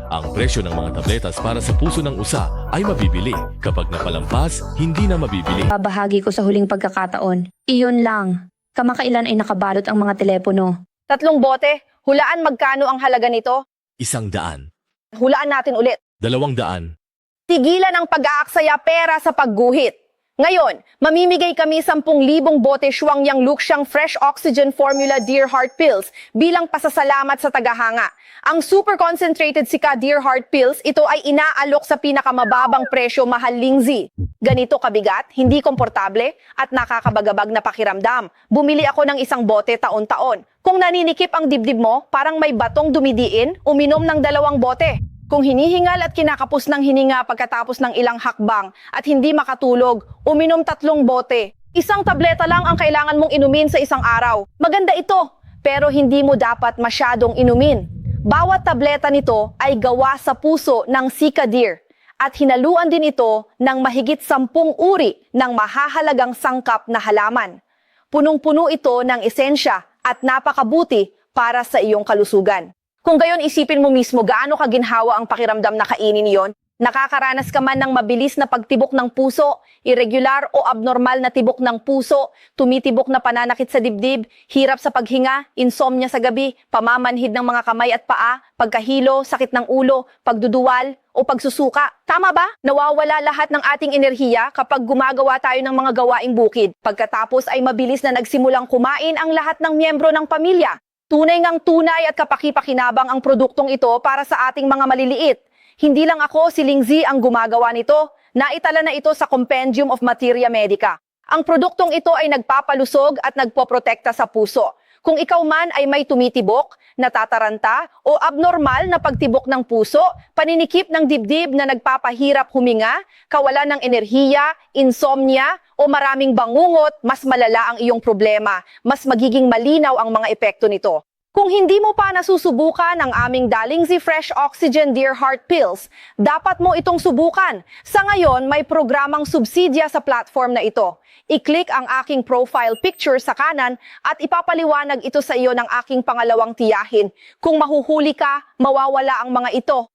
Ang presyo ng mga tabletas para sa puso ng usa ay mabibili. Kapag napalampas, hindi na mabibili. Babahagi ko sa huling pagkakataon. Iyon lang. Kamakailan ay nakabalot ang mga telepono. 3 bote, hulaan magkano ang halaga nito? 100, Hulaan natin ulit. 200, Tigilan ang pag-aaksaya pera sa pagguhit. Ngayon, mamimigay kami 10,000 bote Shuangyang Luxiang Fresh Oxygen Formula Dear Heart Pills bilang pasasalamat sa tagahanga. Ang super concentrated Sika Dear Heart Pills, ito ay inaalok sa pinakamababang presyo, mahal Lingzi. Ganito kabigat, hindi komportable at nakakabagabag na pakiramdam. Bumili ako ng 1 bote taon-taon. Kung naninikip ang dibdib mo, parang may batong dumidiin, uminom ng 2 bote. Kung hinihingal at kinakapos ng hininga pagkatapos ng ilang hakbang at hindi makatulog, uminom 3 bote. 1 tableta lang ang kailangan mong inumin sa isang araw. Maganda ito, pero hindi mo dapat masyadong inumin. Bawat tableta nito ay gawa sa puso ng Sika Deer at hinaluan din ito ng mahigit 10 uri ng mahahalagang sangkap na halaman. Punong-puno ito ng esensya at napakabuti para sa iyong kalusugan. Kung gayon isipin mo mismo gaano kaginhawa ang pakiramdam na kainin iyon, nakakaranas ka man ng mabilis na pagtibok ng puso, irregular o abnormal na tibok ng puso, tumitibok na pananakit sa dibdib, hirap sa paghinga, insomnia sa gabi, pamamanhid ng mga kamay at paa, pagkahilo, sakit ng ulo, pagduduwal o pagsusuka. Tama ba? Nawawala lahat ng ating enerhiya kapag gumagawa tayo ng mga gawaing bukid. Pagkatapos ay mabilis na nagsimulang kumain ang lahat ng miyembro ng pamilya. Tunay ngang tunay at kapaki-pakinabang ang produktong ito para sa ating mga maliliit. Hindi lang ako, si Lingzi ang gumagawa nito. Naitala na ito sa Compendium of Materia Medica. Ang produktong ito ay nagpapalusog at nagpoprotekta sa puso. Kung ikaw man ay may tumitibok, natataranta o abnormal na pagtibok ng puso, paninikip ng dibdib na nagpapahirap huminga, kawalan ng enerhiya, insomnia o maraming bangungot, mas malala ang iyong problema. Mas magiging malinaw ang mga epekto nito. Kung hindi mo pa nasusubukan ang aming Lingzi Fresh Oxygen Dear Heart Pills, dapat mo itong subukan. Sa ngayon, may programang subsidya sa platform na ito. I-click ang aking profile picture sa kanan at ipapaliwanag ito sa iyo ng aking pangalawang tiyahin. Kung mahuhuli ka, mawawala ang mga ito.